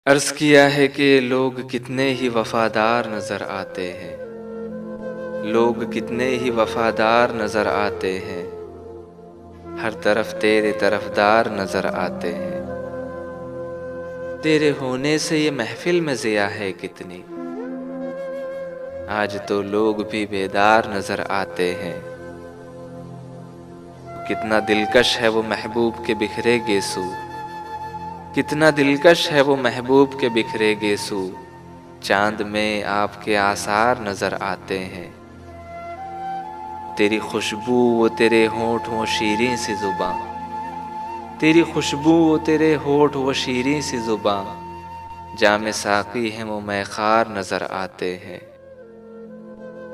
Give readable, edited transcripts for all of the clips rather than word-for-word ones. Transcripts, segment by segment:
عرض کیا ہے کہ لوگ کتنے ہی وفادار نظر آتے ہیں، لوگ کتنے ہی وفادار نظر آتے ہیں، ہر طرف تیرے طرفدار نظر آتے ہیں۔ تیرے ہونے سے یہ محفل میں ضیا ہے کتنی، آج تو لوگ بھی بیدار نظر آتے ہیں۔ کتنا دلکش ہے وہ محبوب کے بکھرے گیسو، کتنا دلکش ہے وہ محبوب کے بکھرے گیسو، چاند میں آپ کے آثار نظر آتے ہیں۔ تیری خوشبو و تیرے ہونٹ و شیریں سی زباں، تیری خوشبو و تیرے ہونٹ و شیریں سی زباں، جام ساقی ہیں وہ میخوار نظر آتے ہیں۔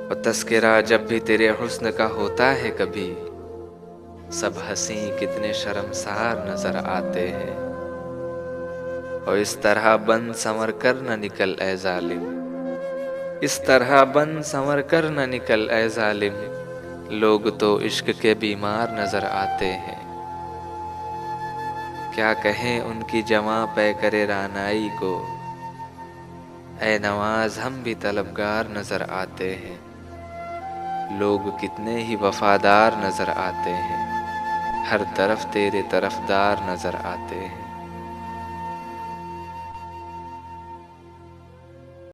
اور تذکرہ جب بھی تیرے حسن کا ہوتا ہے کبھی، سب ہنسی کتنے شرمسار نظر آتے ہیں۔ اور اس طرح بن سنور کر نہ نکل اے ظالم، اس طرح بن سنور کر نہ نکل اے ظالم، لوگ تو عشق کے بیمار نظر آتے ہیں۔ کیا کہیں ان کی جواں پیکر رعنائی کو، اے نواز ہم بھی طلبگار نظر آتے ہیں۔ لوگ کتنے ہی وفادار نظر آتے ہیں، ہر طرف تیرے طرفدار نظر آتے ہیں۔